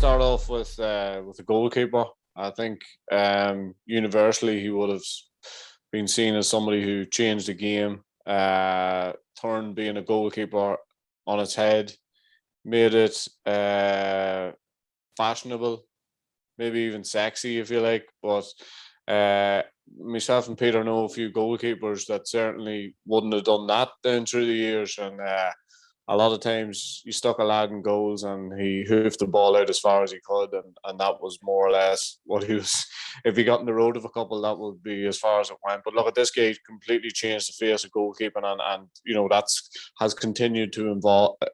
start off with the goalkeeper. I think universally he would have been seen as somebody who changed the game, turned being a goalkeeper on its head, made it fashionable, maybe even sexy if you like. But myself and Peter know a few goalkeepers that certainly wouldn't have done that down through the years, and a lot of times you stuck a lad in goals and he hoofed the ball out as far as he could, and that was more or less what he was. If he got in the road of a couple, that would be as far as it went. But look, at this game, completely changed the face of goalkeeping, and you know has continued to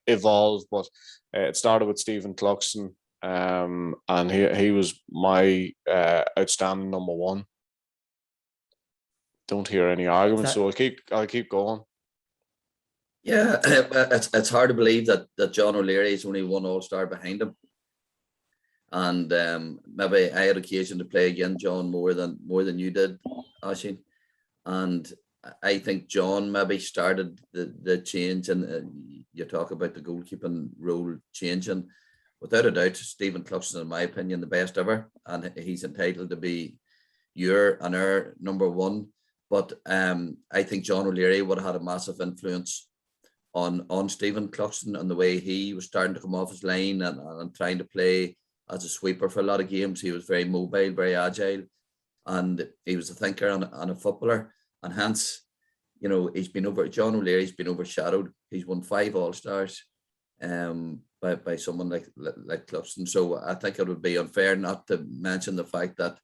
evolve. But it started with Stephen Cluxton, and he was my outstanding number one. Don't hear any arguments, so I'll keep going. Yeah, it's hard to believe that John O'Leary is only one All-Star behind him, and maybe I had occasion to play against John more than you did, Oisín, and I think John maybe started the change, and you talk about the goalkeeping role changing. Without a doubt, Stephen Cluxton, in my opinion, the best ever, and he's entitled to be your and our number one. But I think John O'Leary would have had a massive influence on Stephen Cluxton and the way he was starting to come off his line and trying to play as a sweeper for a lot of games. He was very mobile, very agile, and he was a thinker and a footballer. And hence, you know, John O'Leary's been overshadowed. He's won 5 All-Stars by someone like Cluxton. So I think it would be unfair not to mention the fact that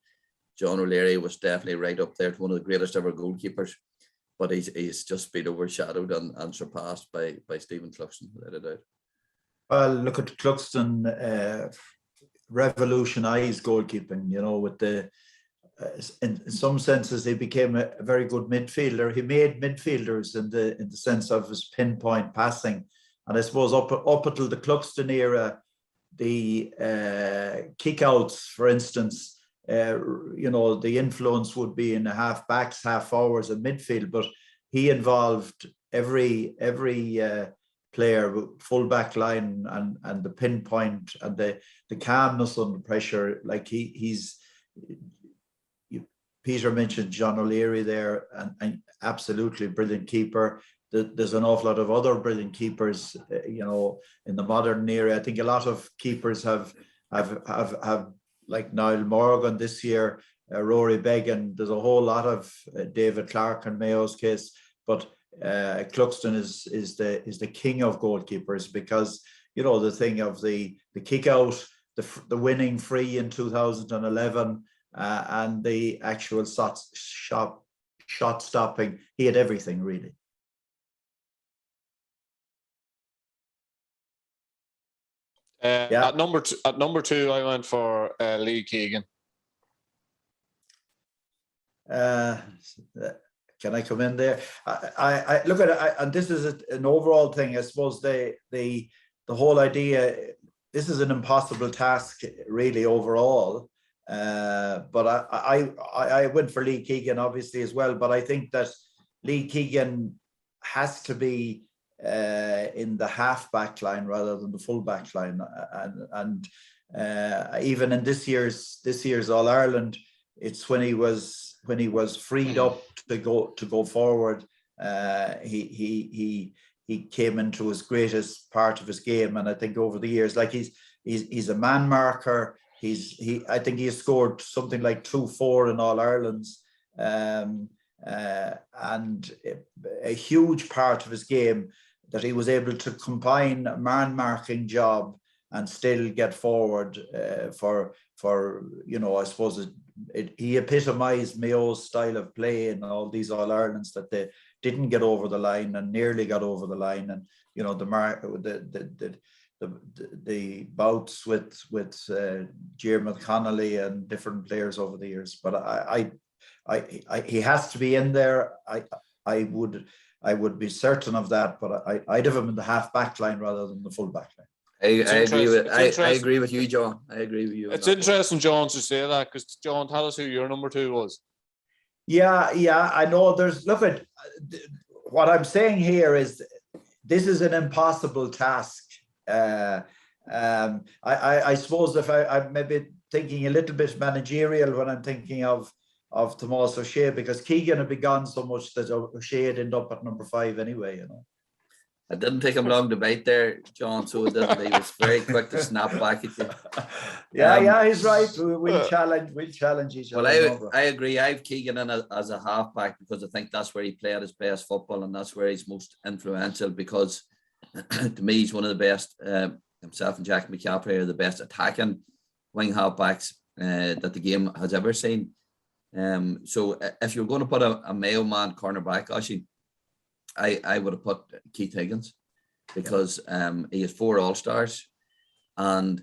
John O'Leary was definitely right up there to one of the greatest ever goalkeepers. But he's just been overshadowed and surpassed by Stephen Cluxton, without a doubt. Well, look at Cluxton revolutionised goalkeeping, you know, with in some senses he became a very good midfielder. He made midfielders in the sense of his pinpoint passing. And I suppose up until the Cluxton era, the kickouts, for instance, you know, the influence would be in the half backs, half forwards, and midfield, but he involved every player, full back line, and the pinpoint and the calmness under pressure. Like Peter mentioned John O'Leary there, and absolutely brilliant keeper. There's an awful lot of other brilliant keepers, you know, in the modern era. I think a lot of keepers have like Niall Morgan this year, Rory Beggan. There's a whole lot of David Clark in Mayo's case, but Cluxton is the king of goalkeepers, because you know the thing of the kick out, the winning free in 2011, and the actual shot stopping. He had everything really. At number two, I went for Lee Keegan. Can I come in there? I look at it, and this is an overall thing. I suppose the whole idea. This is an impossible task, really, overall. But I went for Lee Keegan, obviously, as well. But I think that Lee Keegan has to be in the half back line rather than the full back line, and even in this year's All Ireland, it's when he was freed up to go forward. He came into his greatest part of his game, and I think over the years, like he's a man marker. I think he has scored something like 2-4 in All Irelands, and a huge part of his game that he was able to combine a man marking job and still get forward for you know, I suppose he epitomized Mayo's style of play in all these All Irelands, that they didn't get over the line and nearly got over the line, and you know the bouts with Diarmuid Connolly and different players over the years. But he has to be in there. I would be certain of that, but I'd have him in the half back line rather than the full back line. I agree with you, John. I agree with you. It's interesting, John, to say that, because John, tell us who your number 2 was. Yeah, I know. Look at what I'm saying here is this is an impossible task. I suppose if I'm maybe thinking a little bit managerial when I'm thinking of Tomás O'Shea, because Keegan had begun so much that O'Shea had ended up at number 5 anyway, you know. It didn't take him long to bite there, John, so it didn't. He was very quick to snap back at you. Yeah, he's right. We'll challenge each other. Well, I agree. I have Keegan in as a halfback because I think that's where he played his best football and that's where he's most influential, because to me he's one of the best. Himself and Jack McCaffrey are the best attacking wing halfbacks that the game has ever seen. So if you're going to put a Mayo man cornerback, Oisin, I would have put Keith Higgins, because he has 4 All-Stars, and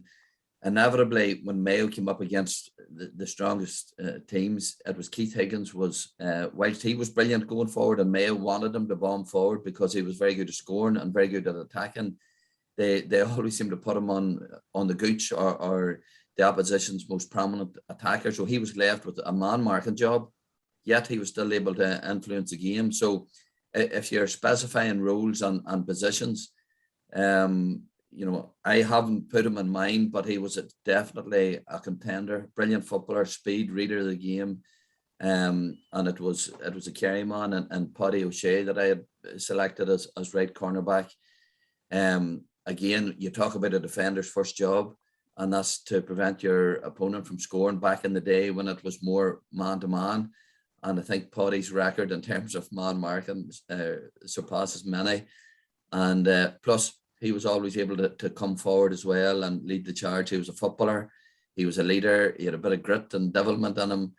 inevitably when Mayo came up against the strongest teams, it was Keith Higgins was, whilst he was brilliant going forward and Mayo wanted him to bomb forward because he was very good at scoring and very good at attacking, they always seem to put him on the gooch or the opposition's most prominent attacker. So he was left with a man marking job, yet he was still able to influence the game. So if you're specifying roles and positions, you know, I haven't put him in mind, but he was definitely a contender, brilliant footballer, speed, reader of the game. And it was a Kerry man and Paddy O'Shea that I had selected as right cornerback. Again, you talk about a defender's first job, and that's to prevent your opponent from scoring back in the day when it was more man-to-man. And I think Paddy's record in terms of man marking surpasses many. And plus, he was always able to come forward as well and lead the charge. He was a footballer. He was a leader. He had a bit of grit and devilment in him,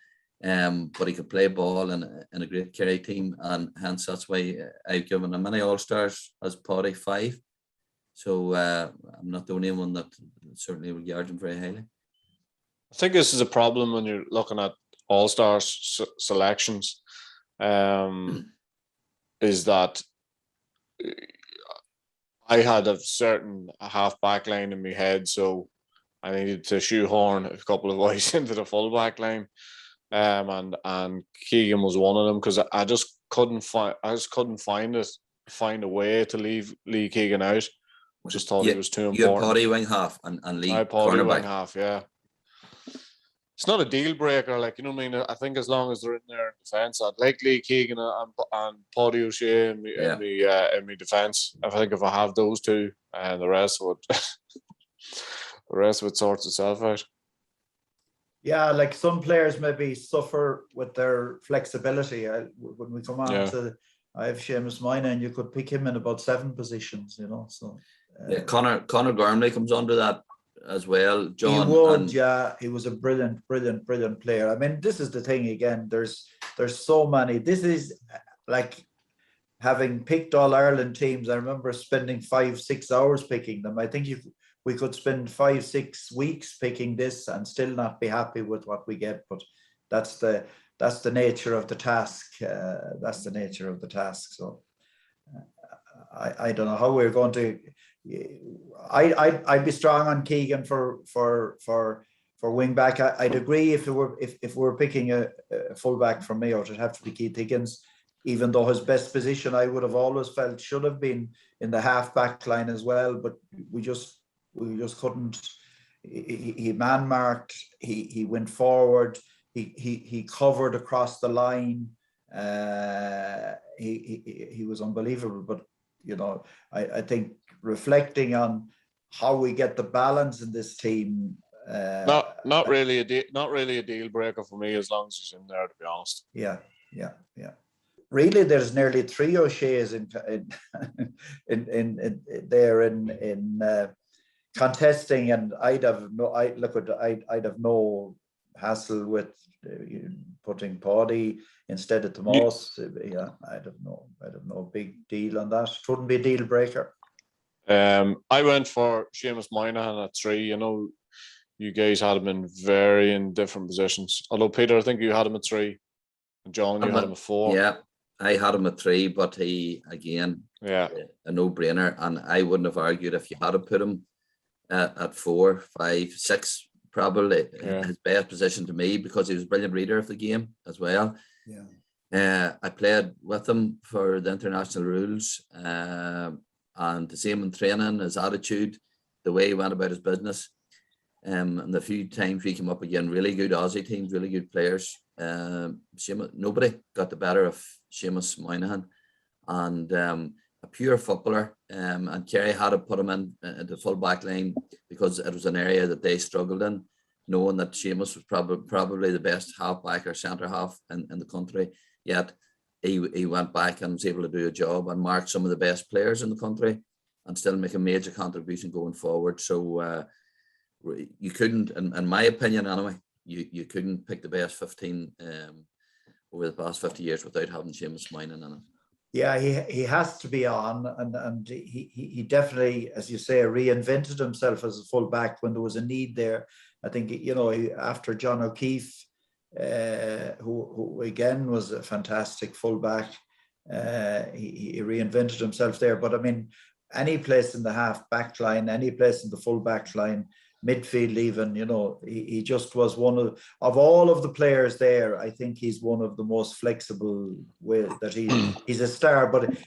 but he could play ball in a great Kerry team. And hence, that's why I've given him many All-Stars as Paddy 5. So I'm not the only one that certainly will regard him very highly. I think this is a problem when you're looking at All-Stars selections, is that I had a certain half-back line in my head, so I needed to shoehorn a couple of guys into the full-back line, and Keegan was one of them, because I just couldn't find a way to leave Lee Keegan out. Just thought he was too important. You're Paddy wing half and Lee cornerback. Wing half, yeah. It's not a deal breaker, like, you know what I mean? I think as long as they're in their defence, I'd like Lee Keegan and Paddy O'Shea in my defence. I think if I have those two, and the rest would sorts itself out. Yeah, like some players maybe suffer with their flexibility. When we come on to, I have Seamus Mina, and you could pick him in about 7 positions, you know. So Conor Gormley comes under that as well, John. He would, he was a brilliant player. I mean, this is the thing again. There's so many. This is like having picked all Ireland teams. I remember spending 5-6 hours picking them. I think we could spend 5-6 weeks picking this and still not be happy with what we get. But that's the nature of the task. That's the nature of the task. So I don't know how we're going to. I'd be strong on Keegan for wing back. I'd agree if we're picking a fullback for me, or it'd have to be Keith Higgins, even though his best position I would have always felt should have been in the half back line as well. But we just couldn't. He man marked. He went forward. He covered across the line. He was unbelievable. But you know, I think reflecting on how we get the balance in this team, not really a deal breaker for me, as long as he's in there, to be honest. Yeah. Really, there's nearly 3 O'Sheas in contesting, and I'd have no hassle with putting Paddy instead of Tomás. Yeah, I'd have no big deal on that. It wouldn't be a deal breaker. I went for Seamus Moynihan at 3. You know, you guys had him in different positions. Although Peter, I think you had him at 3, and John, you had him at 4. Yeah, I had him at 3, but he again, a no-brainer, and I wouldn't have argued if you had to put him at 4, 5, 6. Probably his best position to me, because he was a brilliant reader of the game as well. I played with him for the international rules, and the same in training, his attitude, the way he went about his business. And the few times we came up again, really good Aussie teams, really good players. Nobody got the better of Seamus Moynihan, and a pure footballer. And Kerry had to put him in the full back line because it was an area that they struggled in, knowing that Seamus was probably the best half back or centre half in the country. Yet he went back and was able to do a job and mark some of the best players in the country and still make a major contribution going forward. So you couldn't, in my opinion anyway, you couldn't pick the best 15 over the past 50 years without having Seamus Moynihan in it. Yeah, he has to be on, and he definitely, as you say, reinvented himself as a full back when there was a need there. I think, after John O'Keefe, who again was a fantastic full back, he reinvented himself there. But I mean, any place in the half back line, any place in the full back line, midfield even, he just was one of all of the players there. I think he's one of the most flexible that he's a star. But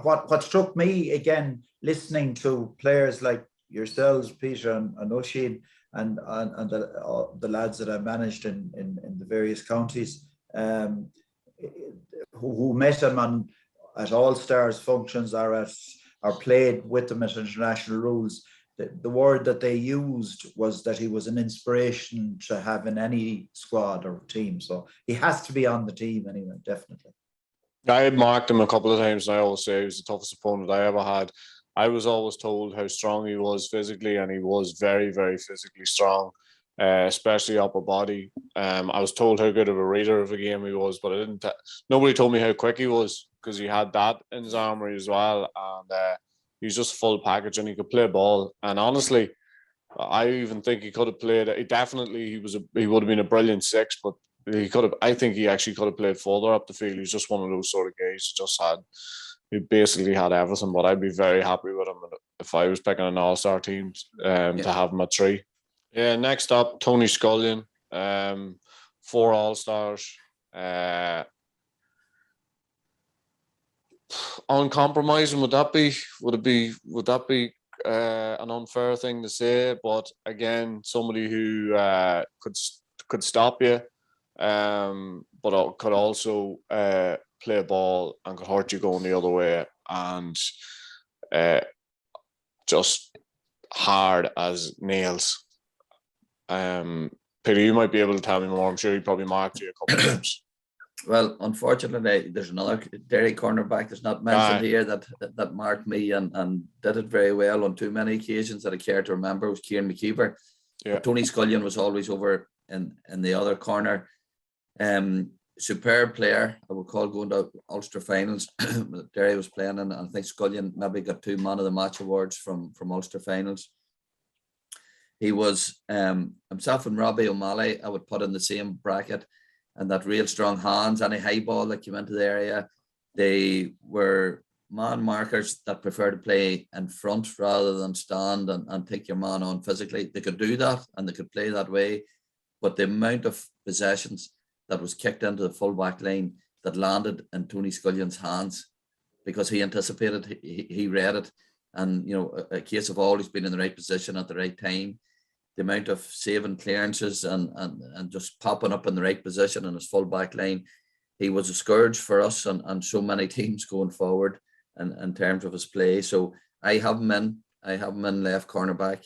what struck me again, listening to players like yourselves, Peter and Oisin, and the lads that I managed in the various counties, who met him at All Stars functions or played with them at international rules. The word that they used was that he was an inspiration to have in any squad or team. So he has to be on the team anyway, definitely. I had marked him a couple of times, and I always say he was the toughest opponent I ever had. I was always told how strong he was physically, and he was very, very physically strong, especially upper body. I was told how good of a reader of a game he was, but nobody told me how quick he was, because he had that in his armory as well. And he was just full package, and he could play ball. And honestly, I even think he could have played. He would have been a brilliant six, but I think he actually could have played further up the field. He's just one of those sort of guys. He basically had everything. But I'd be very happy with him if I was picking an all-star team to have him at 3. Yeah. Next up, Tony Scullion, 4 all-stars. Uncompromising, would that be an unfair thing to say? But again, somebody who could stop you, but could also play ball and could hurt you going the other way, and just hard as nails. Peter, you might be able to tell me more. I'm sure he probably marked you a couple of times. Well, unfortunately, there's another Derry cornerback that's not mentioned here that marked me and did it very well on too many occasions that I care to remember. It was Kieran McKeever. Yeah. But Tony Scullion was always over in the other corner. Superb player, I would call, going to Ulster finals. Derry was playing, and I think Scullion maybe got 2 Man of the Match awards from Ulster finals. He was himself and Robbie O'Malley, I would put in the same bracket. And that real strong hands, any high ball that came into the area. They were man markers that prefer to play in front rather than stand and take your man on physically. They could do that and they could play that way. But the amount of possessions that was kicked into the full back line that landed in Tony Scullion's hands, because he anticipated, he read it. And, a case of always being in the right position at the right time. The amount of saving clearances and just popping up in the right position in his full back line. He was a scourge for us and so many teams going forward in terms of his play. So I have him in left cornerback.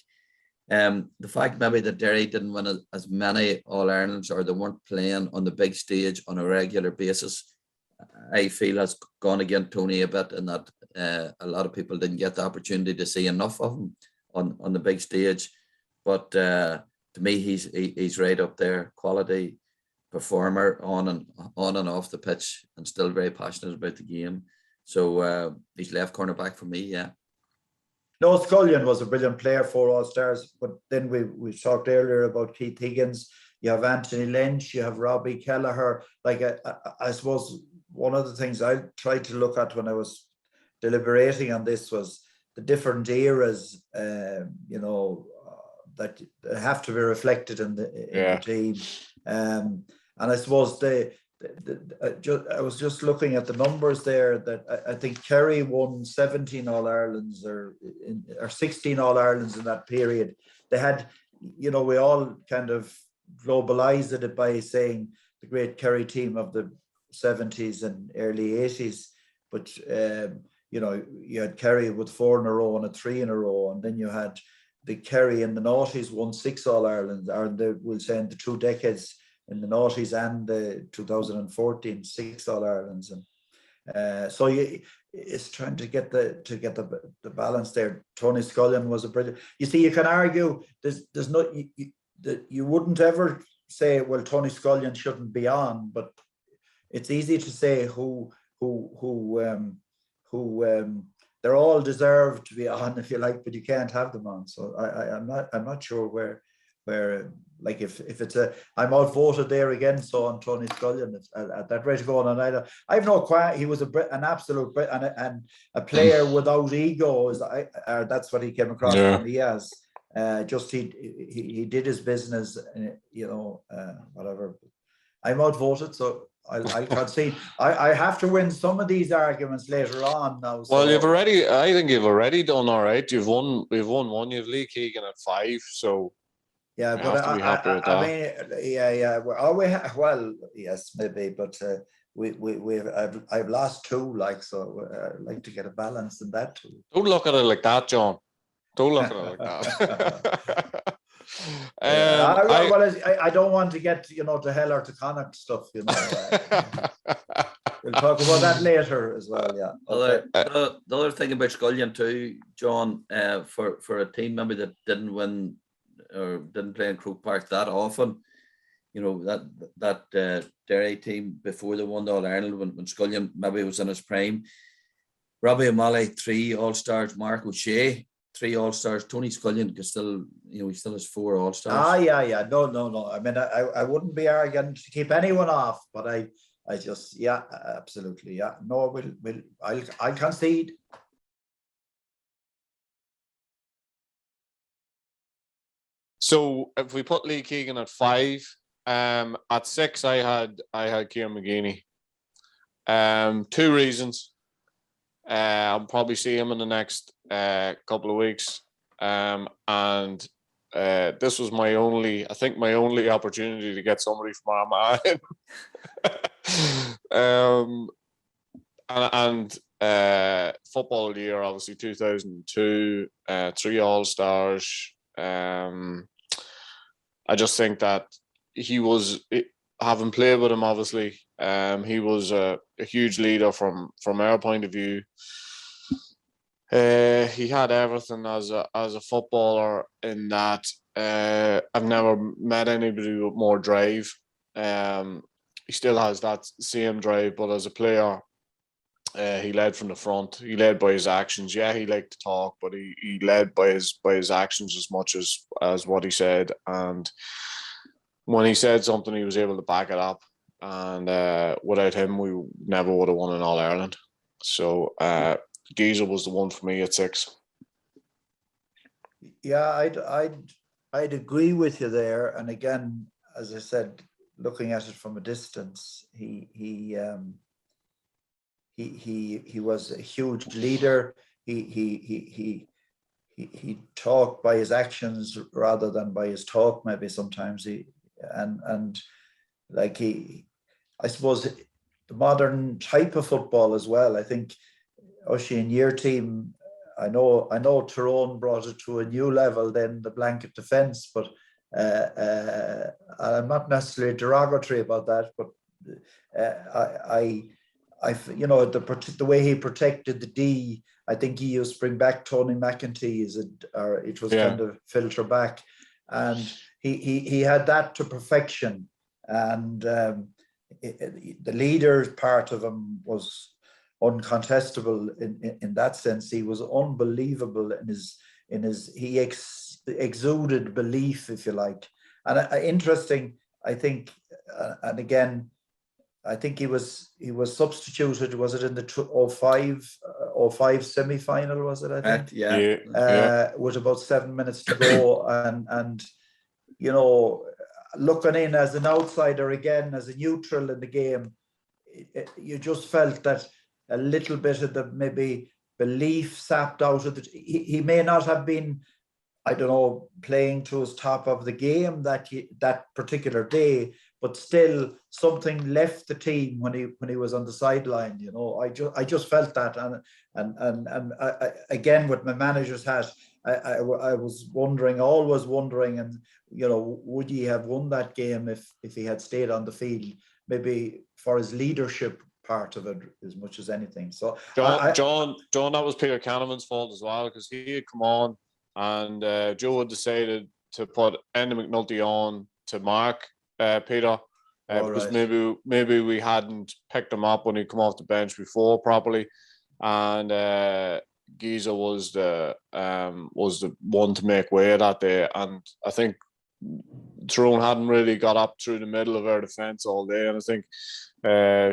The fact maybe that Derry didn't win as many All-Irelands, or they weren't playing on the big stage on a regular basis, I feel has gone against Tony a bit, in that a lot of people didn't get the opportunity to see enough of him on the big stage. But to me, he's right up there. Quality performer on and off the pitch, and still very passionate about the game. So he's left cornerback for me, yeah. No, Scullion was a brilliant player for All Stars. But then we talked earlier about Keith Higgins. You have Anthony Lynch. You have Robbie Kelleher. Like I suppose one of the things I tried to look at when I was deliberating on this was the different eras. That have to be reflected in the team, and I suppose the I was just looking at the numbers there. That I think Kerry won 17 All Irelands or 16 All Irelands in that period. They had, we all kind of globalized it by saying the great Kerry team of the 70s and early 80s. But you had Kerry with 4 in a row and a 3 in a row, and then you had the Kerry in the noughties won 6 All Ireland, or we'll say in the 2 decades in the noughties and the 2014 6 All Irelands, and so it's trying to get the balance there. Tony Scullion was a brilliant. You see, you can argue there's no you wouldn't ever say, well, Tony Scullion shouldn't be on, but it's easy to say who they're all deserved to be on, if you like, but you can't have them on. So I'm not sure where like if it's I'm outvoted there again. So on Tony Scullion at that rate of going on, I've no quiet. He was an absolute and a player without ego. That's what he came across for me as. Just he did his business, whatever. I'm outvoted, so I concede. I have to win some of these arguments later on now. So. Well, I think you've already done all right. We've won one. You've Lee Keegan at 5, so yeah, but have to be happy with that. I mean, yeah. Well, yes, maybe, but I've lost 2, so I'd like to get a balance in that too. Don't look at it like that, John. Don't look at it like that. I don't want to get to hell or to Connacht stuff. We'll talk about that later as well. Yeah. The other thing about Scullion too, John, for a team maybe that didn't win or didn't play in Croke Park that often, that Derry team before they won the All Ireland when Scullion maybe was in his prime. Robbie O'Malley 3 All Stars, Mark O'Shea 3 All Stars, Tony Scullion he still has 4 All Stars. Yeah. No. I mean, I wouldn't be arrogant to keep anyone off, but I just absolutely no. I'll concede. So if we put Lee Keegan at 5, at 6 I had Kieran McGeeney. 2 reasons. I'll probably see him in the next couple of weeks, and this was my only opportunity to get somebody from Armagh. and football of the year, obviously 2002, 3 All Stars. I just think that he was, having played with him, obviously, he was a huge leader from our point of view. He had everything as a footballer in that. I've never met anybody with more drive. He still has that same drive, but as a player, he led from the front. He led by his actions. Yeah, he liked to talk, but he led by his actions as much as what he said. And when he said something, he was able to back it up. And without him, we never would have won an All Ireland. So Geezer was the one for me at 6. Yeah, I'd agree with you there. And again, as I said, looking at it from a distance, he was a huge leader. He talked by his actions rather than by his talk. Maybe sometimes I suppose the modern type of football as well. I think Oisin, in your team, I know Tyrone brought it to a new level. Then the blanket defence, but I'm not necessarily derogatory about that. But the way he protected the D, I think he used to bring back Tony McEntee, it was kind of filter back, and he had that to perfection. And the leader part of him was uncontestable in that sense. He was unbelievable he exuded belief, if you like. And interesting, I think, and again, I think he was substituted. Was it in the 05 semi-final? Was it? I think. Yeah. With about 7 minutes to go, and looking in as an outsider again, as a neutral in the game, you just felt that a little bit of the maybe belief sapped out of it. He may not have been, I don't know, playing to his top of the game that particular day, but still something left the team when he was on the sideline. You know, I just felt that, and I, again with my manager's hat, I was always wondering, and you know, would he have won that game if he had stayed on the field? Maybe for his leadership part of it as much as anything. So John, that was Peter Canavan's fault as well, because he had come on and Joe had decided to put Andy McNulty on to mark Peter because maybe we hadn't picked him up when he come off the bench before properly, and Giza was the one to make way that day, and I think Tyrone hadn't really got up through the middle of our defence all day, and I think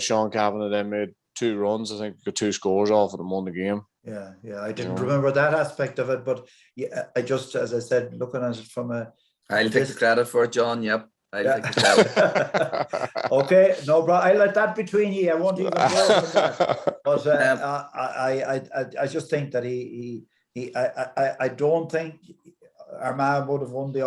Sean Kavanagh then made 2 runs. I think got 2 scores off and won the game. Yeah, I didn't remember that aspect of it, but yeah, I just, as I said, looking at it from a... I'll take the credit for it, John. Yep, I'll take the credit. Okay, no problem. I'll let that between you. I won't even go into that. But I just think that I don't think Armagh would have won the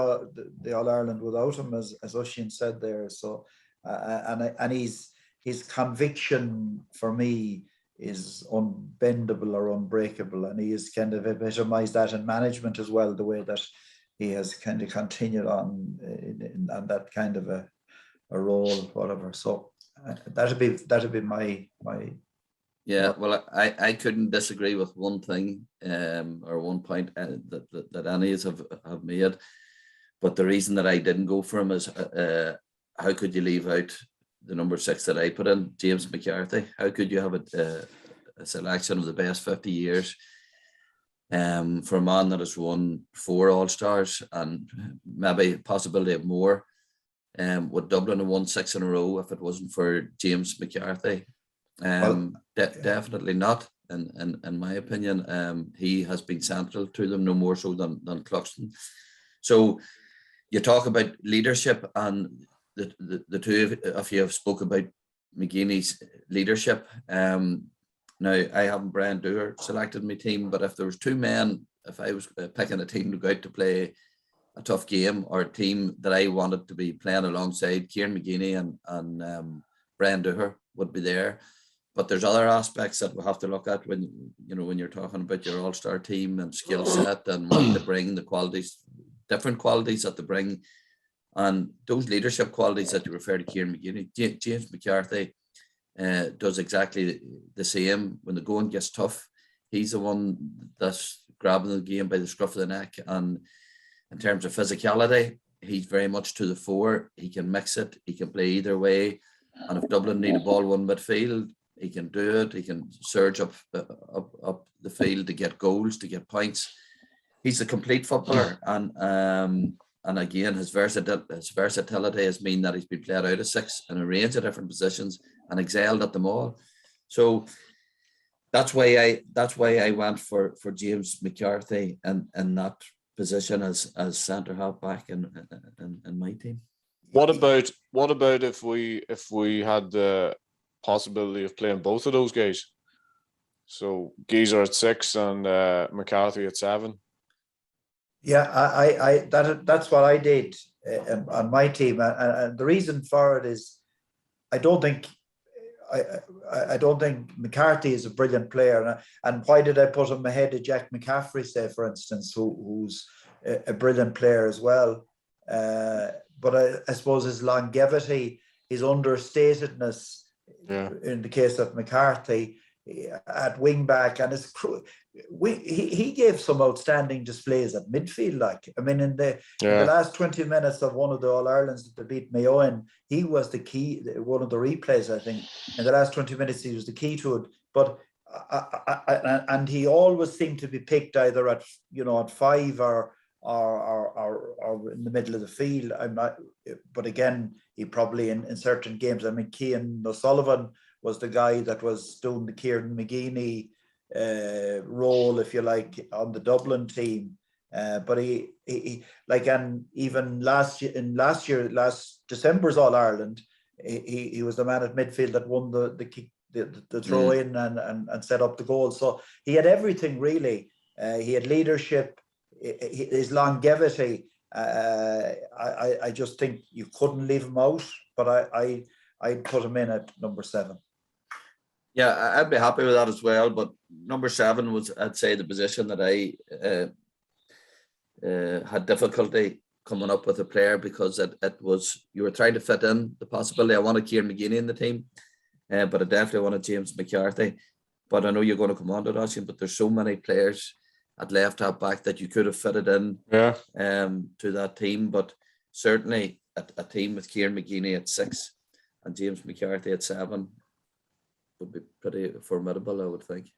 All-Ireland without him, as Oisin said there. So, and his conviction for me is unbendable or unbreakable, and he has kind of epitomised that in management as well, the way that he has kind of continued on in that kind of a role, whatever. So that'd be my. Yeah, well, I couldn't disagree with one thing or one point that any have made, but the reason that I didn't go for him is how could you leave out the number 6 that I put in, James McCarthy? How could you have a selection of the best 50 years for a man that has won 4 All-Stars and maybe possibility of more? Would Dublin have won 6 in a row if it wasn't for James McCarthy? Definitely not. In my opinion, he has been central to them, no more so than Cluxton. So you talk about leadership, and the two of you have spoke about McGeeney's leadership. Now, I haven't Brian Dooher selected my team, but if there was 2 men, if I was picking a team to go out to play a tough game, or a team that I wanted to be playing alongside, Kieran McGeeney and Brian Dooher would be there. But there's other aspects that we have to look at when you're talking about your all-star team and skill set and what they bring, the qualities, different qualities that they bring, and those leadership qualities that you refer to Kieran McGeeney. James McCarthy does exactly the same. When the going gets tough, he's the one that's grabbing the game by the scruff of the neck. And in terms of physicality, he's very much to the fore. He can mix it. He can play either way. And if Dublin need a ball one midfield, he can do it. He can surge up the field to get goals, to get points. He's a complete footballer, and again, his versatility has meant that he's been played out of 6 in a range of different positions and excelled at them all. So that's why I went for James McCarthy in that position as centre half back in my team. What about if we had the possibility of playing both of those guys? So Geezer at 6 and McCarthy at 7. Yeah, that's what I did on my team, and the reason for it is I don't think McCarthy is a brilliant player, and why did I put him ahead of Jack McCaffrey, say, for instance, who's a brilliant player as well, but I suppose his longevity, his understatedness, in the case of McCarthy at wing back, and he gave some outstanding displays at midfield. Like, I mean, in the last 20 minutes of one of the All-Irelands that they beat Mayo in, he was the key. One of the replays, I think, in the last 20 minutes, he was the key to it. But and he always seemed to be picked either at 5 or in the middle of the field. I'm not, but again, he probably in certain games. I mean, Cian O'Sullivan was the guy that was doing the Kieran McGeeney role, if you like, on the Dublin team. But he like, and even last December's All Ireland, he was the man at midfield that won the kick, the throw in and set up the goal. So he had everything really. He had leadership, his longevity. I just think you couldn't leave him out. But I'd put him in at number 7. Yeah, I'd be happy with that as well. But number 7 was, I'd say, the position that I had difficulty coming up with a player, because it was, you were trying to fit in the possibility. I wanted Kieran McGeeney in the team, but I definitely wanted James McCarthy. But I know you're going to come on to that, but there's so many players at left half back that you could have fitted in to that team. But certainly a team with Kieran McGeeney at 6 and James McCarthy at 7 would be pretty formidable, I would think.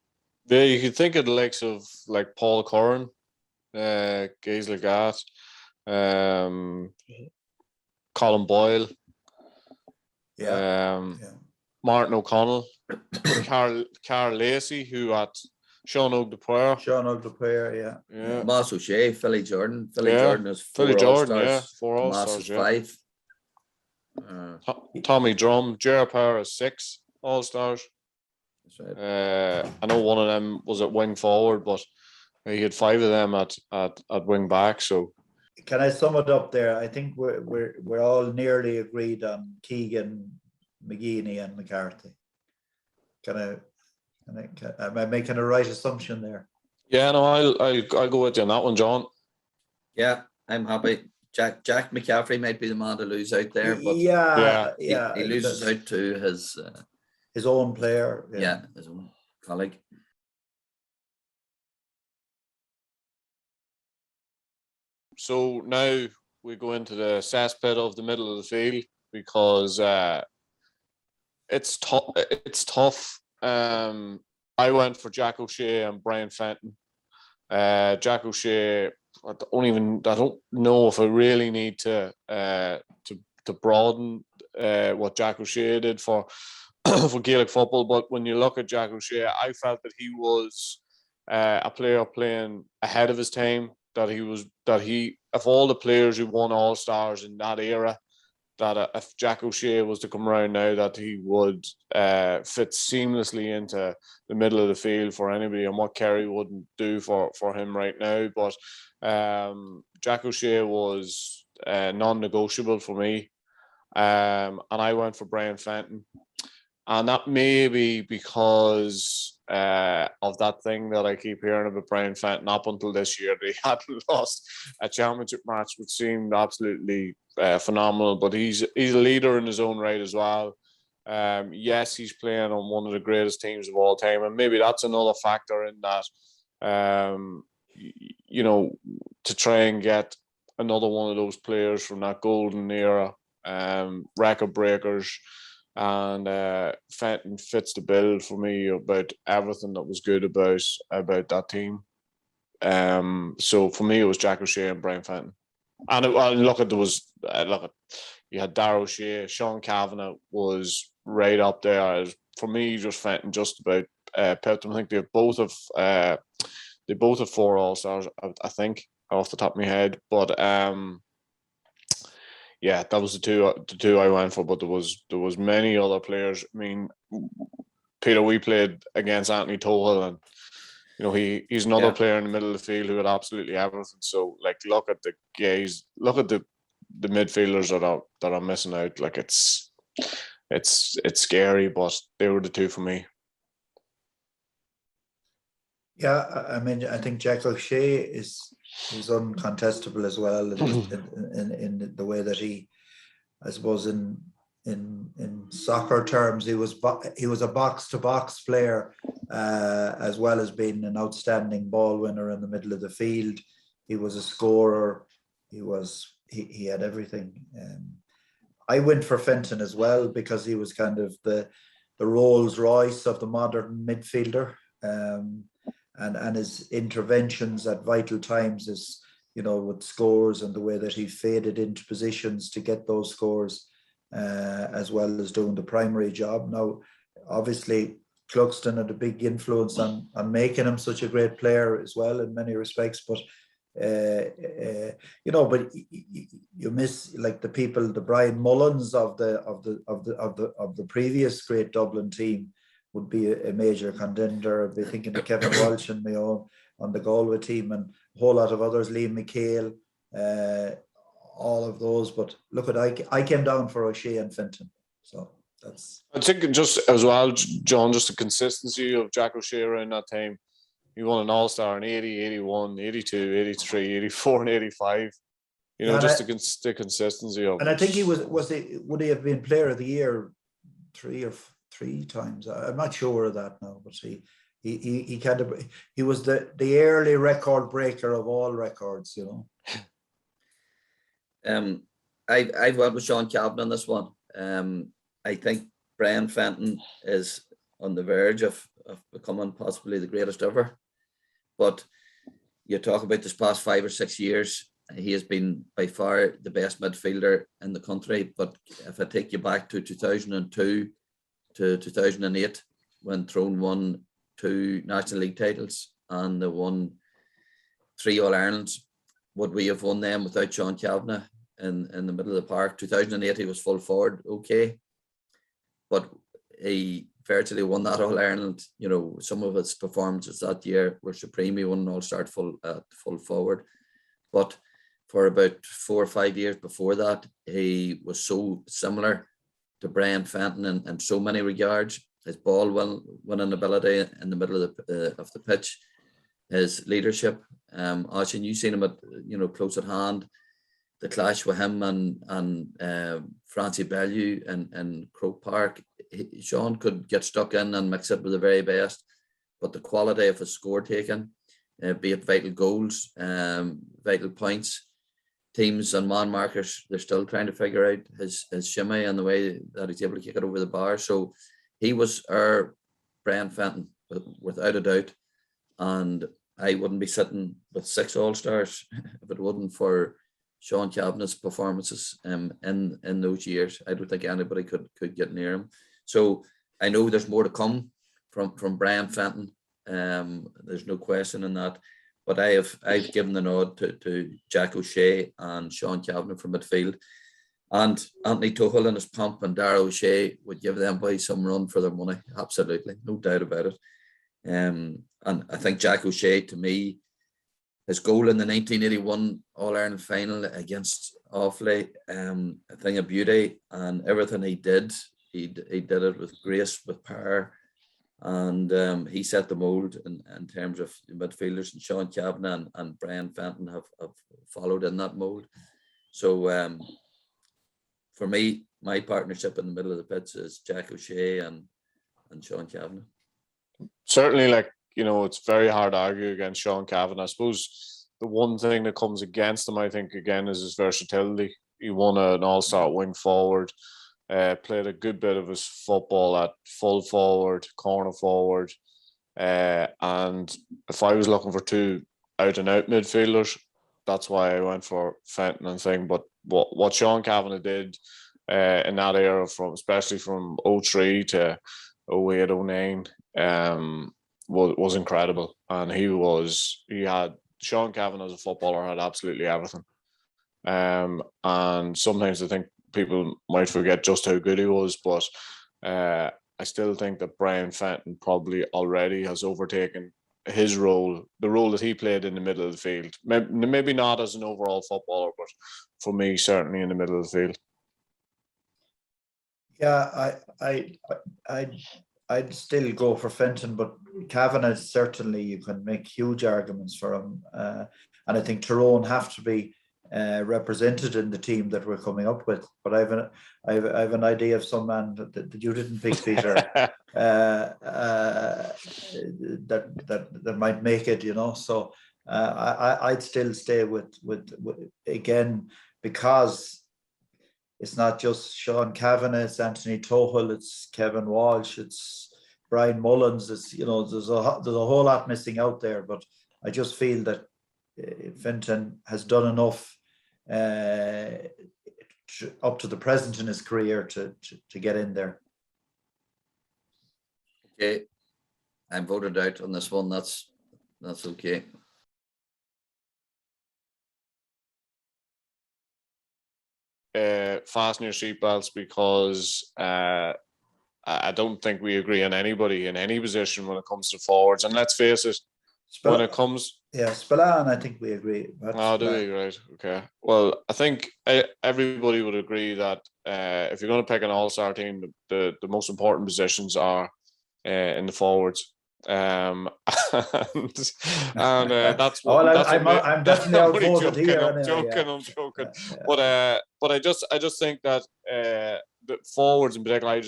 Yeah, you could think of the likes of like Paul Curran, Gaelic, Colin Boyle, Martin O'Connell, Carl Lacey, who at Sean O'Dwyer, yeah. Moss O'Shea, Philly Jordan. Jordan is 4 All-Stars. 4 All-Stars, Moss is 5. Tommy Drum, Gerard Power is 6 All-Stars. That's right. I know one of them was at wing forward, but he had 5 of them at wing back. So, can I sum it up there? I think we're all nearly agreed on Keegan, McGeeney, and McCarthy. Am I making a right assumption there? Yeah, no, I'll go with you on that one, John. Yeah, I'm happy. Jack McCaffrey might be the man to lose out there, but he loses out to his own player. Yeah, his own colleague. So now we go into the cesspit of the middle of the field, because it's tough. I went for Jack O'Shea and Brian Fenton. Jack O'Shea, I don't know if I really need to broaden what Jack O'Shea did for for Gaelic football, but when you look at Jack O'Shea, I felt that he was a player playing ahead of his time. That he of all the players who won All-Stars in that era, that if Jack O'Shea was to come around now, that he would fit seamlessly into the middle of the field for anybody, and what Kerry wouldn't do for him right now. But Jack O'Shea was non-negotiable for me, and I went for Brian Fenton. And that may be because of that thing that I keep hearing about Brian Fenton up until this year. They hadn't lost a championship match, which seemed absolutely phenomenal. But he's a leader in his own right as well. Yes, he's playing on one of the greatest teams of all time. And maybe that's another factor in that, to try and get another one of those players from that golden era, record breakers. And Fenton fits the bill for me about everything that was good about that team. So for me, it was Jack O'Shea and Brian Fenton. And you had Darragh O'Shea, Sean Kavanagh was right up there. For me, just Fenton just about pipped them. I think they both have 4 All-Stars, I think, off the top of my head. But yeah, that was the two I went for, but there was many other players. I mean, Peter, we played against Anthony Tohill, and he's another player in the middle of the field who had absolutely everything. So, like, look at the guys, look at the midfielders that are missing out. Like, it's scary, but they were the 2 for me. Yeah, I mean, I think Jack O'Shea is uncontestable as well in the way that he, I suppose, in soccer terms, he was a box to box player, as well as being an outstanding ball winner in the middle of the field. He was a scorer. He had everything. I went for Fenton as well because he was kind of the Rolls Royce of the modern midfielder. And his interventions at vital times is, with scores and the way that he faded into positions to get those scores, as well as doing the primary job. Now, obviously, Cluxton had a big influence on making him such a great player as well in many respects, but But you miss like the people, the Brian Mullins of the previous great Dublin team would be a major contender. I'd be thinking of Kevin Walsh and my own on the Galway team, and a whole lot of others, Liam McHale, all of those. But look at I came down for O'Shea and Fenton, so that's. I think just as well, John, just the consistency of Jack O'Shea around that time. He won an All-Star in 80, 81, 82, 83, 84 and 85. Just the consistency of it. And I think he would he have been Player of the Year three times? I'm not sure of that now, but he was the early record breaker of all records, I've went with Sean Cavan on this one. I think Brian Fenton is on the verge of becoming possibly the greatest ever. But you talk about this past 5 or 6 years, he has been by far the best midfielder in the country. But if I take you back to 2002 to 2008, when Tyrone won 2 National League titles and they won 3 All-Irelands, would we have won them without Sean Kavanagh in the middle of the park? 2008, he was full forward, okay. But he virtually won that All-Ireland. Some of his performances that year were supreme. He won an All-Star full forward. But for about 4 or 5 years before that, he was so similar to Brian Fenton in so many regards. His ball winning ability in the middle of the pitch, his leadership. Oisin, you've seen him at close at hand. The clash with him and Francie Bellew and Croke Park. Sean could get stuck in and mix it with the very best, but the quality of his score taking, be it vital goals, vital points, teams and man markers, they're still trying to figure out his shimmy and the way that he's able to kick it over the bar. So he was our Brian Fenton, without a doubt. And I wouldn't be sitting with 6 All-Stars if it wasn't for Sean Kavanagh's performances in those years. I don't think anybody could get near him. So I know there's more to come from Brian Fenton. There's no question in that. But I've given the nod to Jack O'Shea and Sean Kavanagh from midfield. And Anthony Tuchel and his pump and Dara O'Shea would give them boys some run for their money. Absolutely. No doubt about it. And I think Jack O'Shea, to me, his goal in the 1981 All-Ireland final against Offaly, a thing of beauty, and everything he did it with grace, with power, and he set the mould in terms of midfielders, and Sean Kavanagh and Brian Fenton have followed in that mould. So for me, my partnership in the middle of the pitch is Jack O'Shea and Sean Kavanagh. Certainly, it's very hard to argue against Sean Kavanagh. I suppose the one thing that comes against him, I think, again, is his versatility. He won an All-Star wing forward, played a good bit of his football at full forward, corner forward. And if I was looking for 2 out-and-out midfielders, that's why I went for Fenton and thing. But what Sean Kavanagh did in that era, especially from 03 to 08, 09, was incredible. And Sean Kavanagh as a footballer had absolutely everything. And sometimes I think people might forget just how good he was, but I still think that Brian Fenton probably already has overtaken his role, the role that he played in the middle of the field. Maybe not as an overall footballer, but for me, certainly in the middle of the field. Yeah, I'd still go for Fenton, but Kavanagh, certainly you can make huge arguments for him. And I think Tyrone have to be represented in the team that we're coming up with. But I have an idea of some man that you didn't pick, Peter, that might make it, So I'd still stay with again, because it's not just Sean Kavanagh, it's Anthony Tuchel, it's Kevin Walsh, it's Brian Mullins. It's there's a whole lot missing out there, but I just feel that Fenton has done enough up to the present in his career to get in there. Okay, I'm voted out on this one. That's okay. fasten your seatbelts, because I don't think we agree on anybody in any position when it comes to forwards. And let's face it, when it comes... Yeah, Spillane, I think we agree. Oh, do we? Right. Okay. Well, I think everybody would agree that if you're going to pick an all-star team, the most important positions are in the forwards. And that's what... I'm definitely outvoted here. I'm joking. But I just think that the forwards in particular,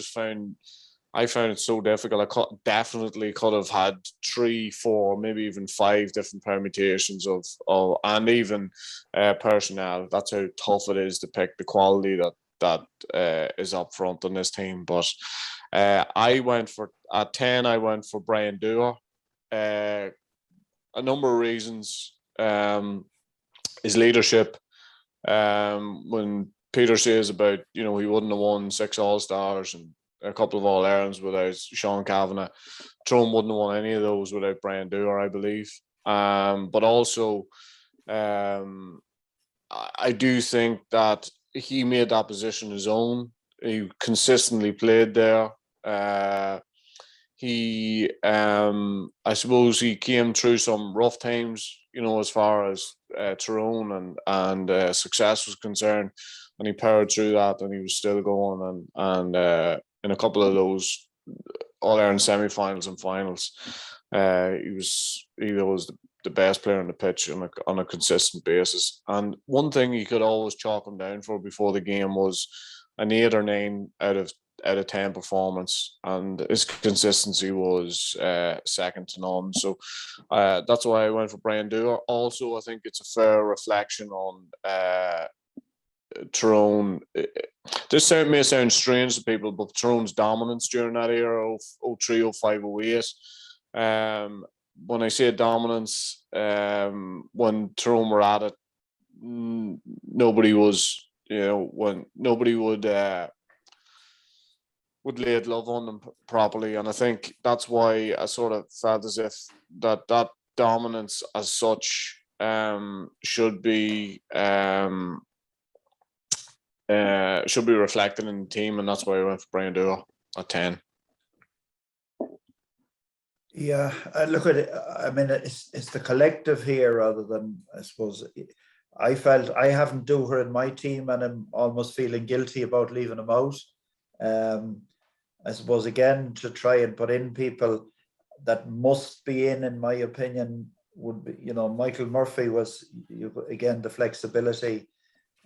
I found it so difficult. I definitely could have had 3, 4, maybe even 5 different permutations of and even personnel. That's how tough it is to pick the quality that is up front in this team. But I went for, at 10, I went for Brian Dewar. A number of reasons. His leadership. When Peter says about, he wouldn't have won 6 All-Stars and a couple of All-Irelands without Sean Kavanagh, Tyrone wouldn't have won any of those without Brian Dewar, I believe. But also, I do think that he made that position his own. He consistently played there. I suppose he came through some rough times, as far as Tyrone and success was concerned, and he powered through that, and he was still going, and in a couple of those All-Ireland semi-finals and finals, he was the best player on the pitch on a consistent basis. And one thing you could always chalk him down for before the game was an 8 or 9 out of 10 performance, and his consistency was second to none. So that's why I went for Brian Dewar. Also, I think it's a fair reflection on Tyrone. This may sound strange to people, but Tyrone's dominance during that era of 03, 05, 08. When I say dominance, when Tyrone were at it, nobody was, when nobody would lay a glove on them properly. And I think that's why I sort of felt as if that dominance as such should be reflected in the team, and that's why I went for Brian Dewar at 10. Yeah, look at it. I mean, it's the collective here rather than, I suppose, I felt I haven't Dewar in my team, and I'm almost feeling guilty about leaving him out. I suppose, again, to try and put in people that must be in my opinion, would be, Michael Murphy was, again, the flexibility,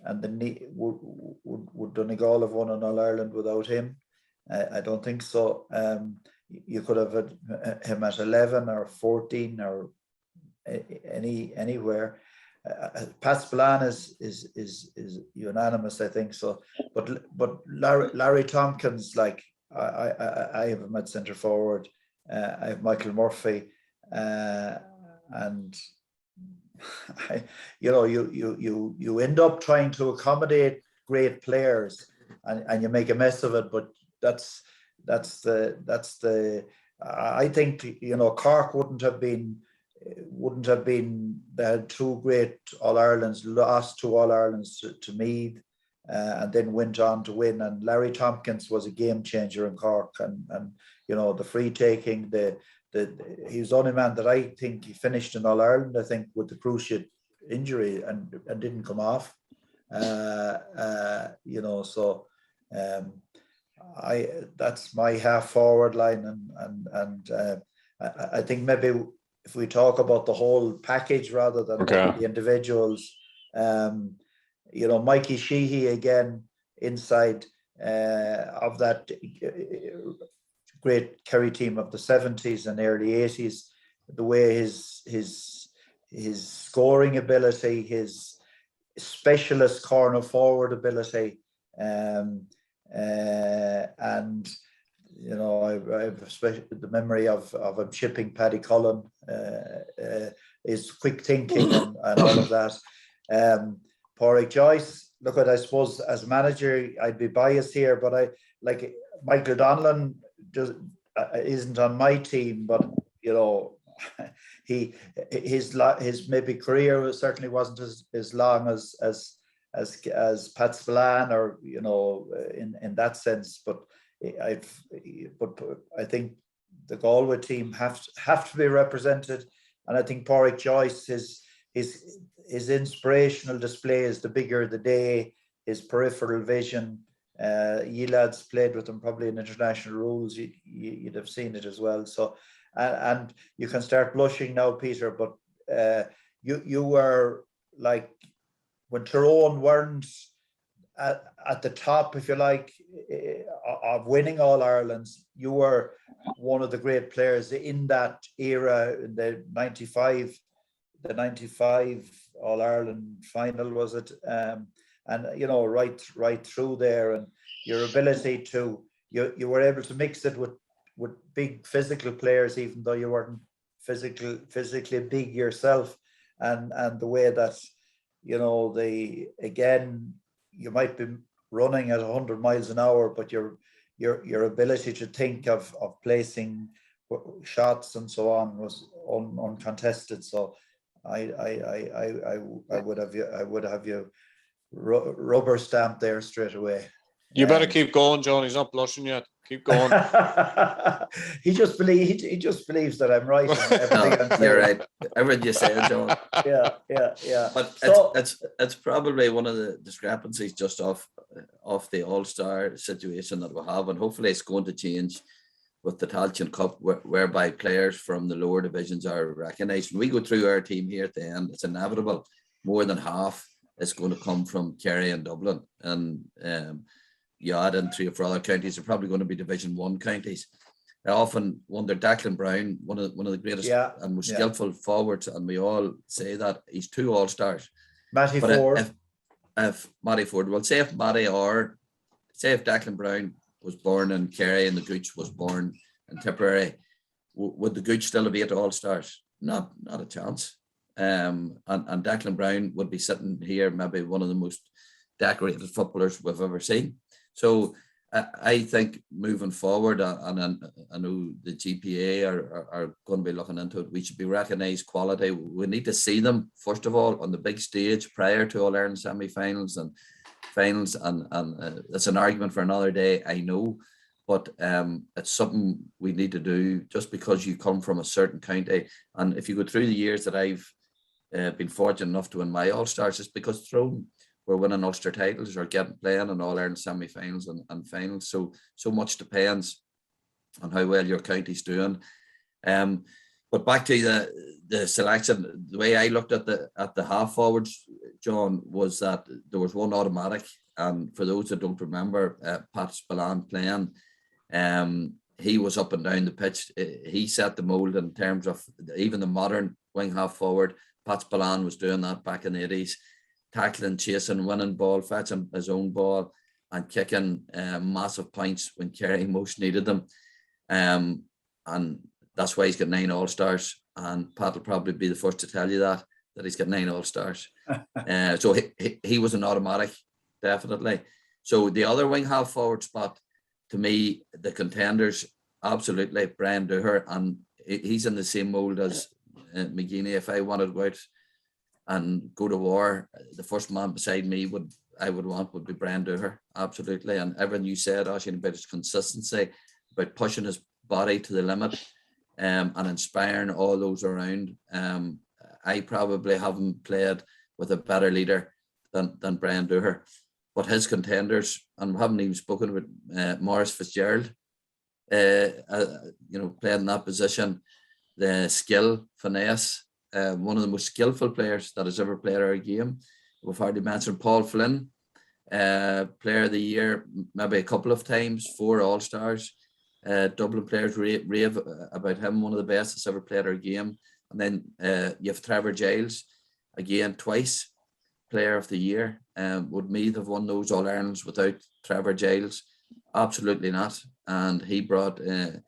and the need. Would Donegal have won an All-Ireland without him? I don't think so. You could have had him at 11 or 14 or anywhere. Pat Spillane is unanimous, I think so. But Larry Tompkins, like, I have him at centre forward. I have Michael Murphy, and you end up trying to accommodate great players, and you make a mess of it. But that's the I think Cork wouldn't have been. They had 2 great All-Irelands, lost 2 All-Irelands to Meath, and then went on to win. And Larry Tompkins was a game changer in Cork, and the free taking, he was the only man that I think he finished in All-Ireland, I think, with the cruciate injury and didn't come off. That's my half forward line, and I think maybe if we talk about the whole package rather than the individuals, Mikey Sheehy again inside of that great Kerry team of the 70s and early 80s, the way his scoring ability, his specialist corner forward ability, and I have especially the memory of him chipping Paddy Cullen, his quick thinking and all of that. Pádraig Joyce, look at, I suppose as manager, I'd be biased here, but I like Michael Donlan just isn't on my team, but his maybe career certainly wasn't as long as as Pat Spillane, or in that sense. But I think the Galway team have to be represented, and I think Pádraig Joyce, his inspirational displays, the bigger the day, his peripheral vision. You lads played with him probably in international rules. You'd have seen it as well. So, and you can start blushing now, Peter. But you were like, when Tyrone weren't at the top, if you like, of winning All Irelands, you were one of the great players in that era, in the 95 All Ireland final, was it? And right through there, and your ability to you were able to mix it with big physical players, even though you weren't physically big yourself, and the way that you might be running at 100 miles an hour, but your ability to think of placing shots and so on was uncontested. So I would have you rubber stamp there straight away. You better keep going, John. He's not blushing yet. Keep going. he just believes that I'm right. You're right. Everything you say, John. Yeah. But it's probably one of the discrepancies just off the All-Star situation that we have, and hopefully it's going to change with the Tailteann Cup, whereby players from the lower divisions are recognised. When we go through our team here at the end, it's inevitable. More than half is going to come from Kerry and Dublin, and you add in 3 or 4 other counties, they're probably going to be Division 1 counties. I often wonder, Declan Brown, one of the greatest and most skillful forwards, and we all say that he's 2 All-Stars. Matty Ford. If Matty Ford, well, say if Declan Brown was born in Kerry and the Gooch was born in Tipperary, would the Gooch still have 8 All-Stars? Not a chance. And Declan Brown would be sitting here, maybe one of the most decorated footballers we've ever seen. So I think moving forward, and I know the GPA are going to be looking into it, we should be recognised quality. We need to see them, first of all, on the big stage prior to All Ireland semi-finals and finals, and it's an argument for another day, I know, but it's something we need to do, just because you come from a certain county. And if you go through the years that I've been fortunate enough to win my All-Stars, it's because Tyrone were winning Ulster titles or playing in All Ireland semi-finals and finals. So much depends on how well your county's doing. But back to the selection, the way I looked at the half forwards, John, was that there was one automatic. And for those that don't remember, Pat Spillane playing, he was up and down the pitch. He set the mould in terms of even the modern wing half forward. Pat Spillane was doing that back in the 80s. Tackling, chasing, winning ball, fetching his own ball, and kicking massive points when Kerry most needed them. And that's why he's got 9 All-Stars. And Pat will probably be the first to tell you that he's got 9 All-Stars. So he was an automatic, definitely. So the other wing half forward spot, to me, the contenders, absolutely, Brian Dooher, and he's in the same mould as McGeaney. If I wanted to go out and go to war, the first man beside me would be Brian Dooher, absolutely. And everything you said, Oisin, about his consistency, about pushing his body to the limit, and inspiring all those around. I probably haven't played with a better leader than Brian Dooher. But his contenders, and we haven't even spoken with Maurice Fitzgerald, playing in that position, the skill, finesse, one of the most skillful players that has ever played our game. We've already mentioned Paul Flynn, Player of the Year, maybe a couple of times, 4 All-Stars. Dublin players rave about him, one of the best that's ever played our game. And then you have Trevor Giles, again, twice Player of the Year. Would Meath have won those All-Irelands without Trevor Giles? Absolutely not. And he brought a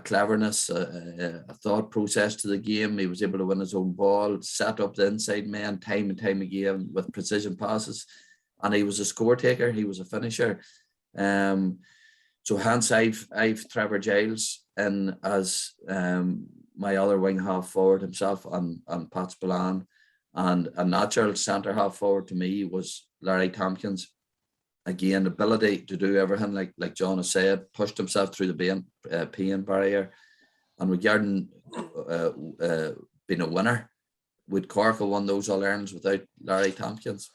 cleverness, a thought process to the game. He was able to win his own ball, set up the inside man time and time again with precision passes, and he was a score taker. He was a finisher. So hence I've Trevor Giles in as my other wing half forward himself, and Pat Spillane And a natural centre half forward to me was Larry Tompkins. Again, ability to do everything, like John has said, pushed himself through the pain barrier. And regarding being a winner, would Cork have won those All-Irelands without Larry Tompkins?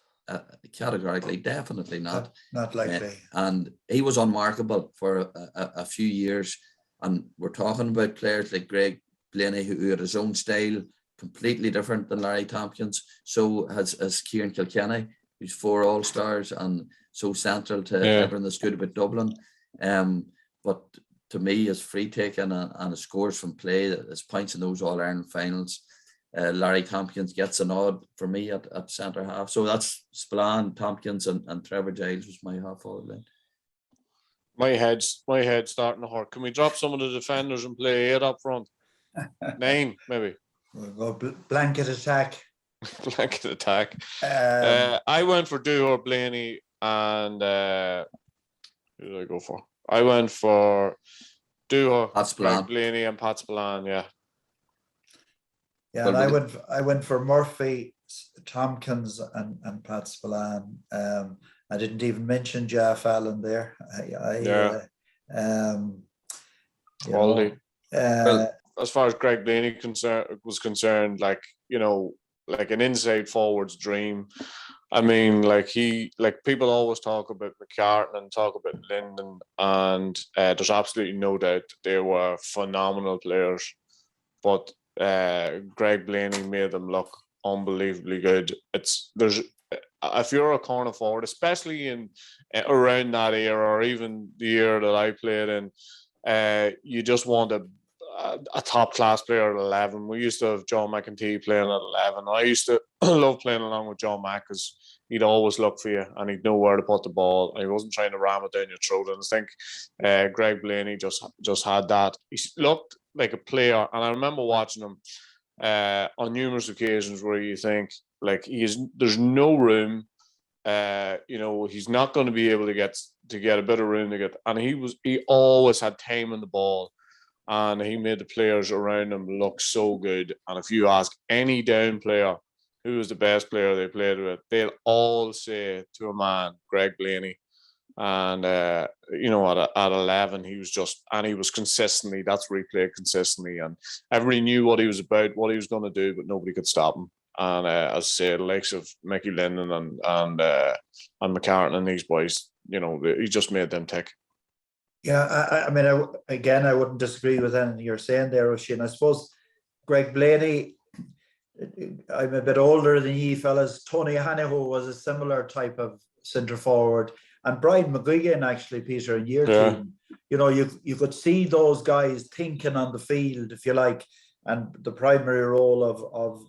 Categorically, definitely not. Not likely. And he was unmarkable for a few years. And we're talking about players like Greg Blaney, who had his own style, completely different than Larry Tompkins. So has Kieran Kilkenny, who's 4 All-Stars and so central to everything that's good about Dublin. But to me, his free taking and his scores from play, his points in those All-Ireland finals, Larry Tompkins gets a nod for me at centre half. So that's Spillane, Tompkins, and Trevor Giles was my half forward line. My head's starting to hurt. Can we drop some of the defenders and play 8 up front? Name, maybe. We'll go blanket attack. Blanket attack. I went for Dooher, Blaney, and who did I go for? I went for Dooher, Blaney, and Pat Spillane. Yeah. Yeah, and I went for Murphy, Tompkins, and Pat Spillane. I didn't even mention Jeff Allen there. Quality. Well, as far as Greg Blaney was concerned, like an inside forward's dream. I mean, people always talk about McCartan and talk about Linden, and there's absolutely no doubt they were phenomenal players. But Greg Blaney made them look unbelievably good. If you're a corner forward, especially in around that era, or even the year that I played in, you just want a top class player at 11. We used to have John McEntee playing at 11. I used to love playing along with John Mack because he'd always look for you and he'd know where to put the ball. He wasn't trying to ram it down your throat. And I think Greg Blaney just had that. He looked like a player, and I remember watching him on numerous occasions where you think there's no room. He's not going to be able to get a bit of room to get, and he always had time on the ball. And he made the players around him look so good. And if you ask any down player who was the best player they played with, they'll all say to a man, Greg Blaney. And, at 11, he was consistently, that's where he played consistently. And everybody knew what he was about, what he was going to do, but nobody could stop him. And as I say, the likes of Mickey Linden and McCartan and these boys, he just made them tick. Yeah, I mean, I wouldn't disagree with anything you're saying there, Oisin. I suppose Greg Blaney, I'm a bit older than you fellas. Tony Hanaho was a similar type of centre forward, and Brian McGuigan actually, Peter, in your team. You could see those guys thinking on the field, if you like, and the primary role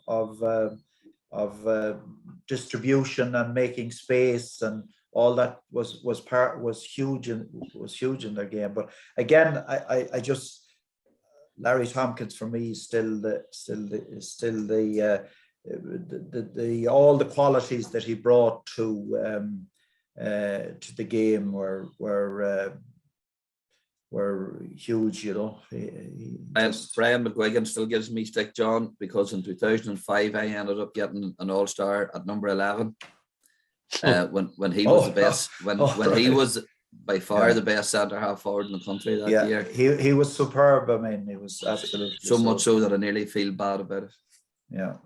of distribution and making space and all that was huge in their game. But again, I just Larry Tompkins for me is still the all the qualities that he brought to the game were huge, Brian McGuigan still gives me stick, John, because in 2005 I ended up getting an All-Star at number 11. When he was the best, he was by far the best centre half forward in the country that year. He was superb. I mean, he was absolutely so much so that I nearly feel bad about it. Yeah.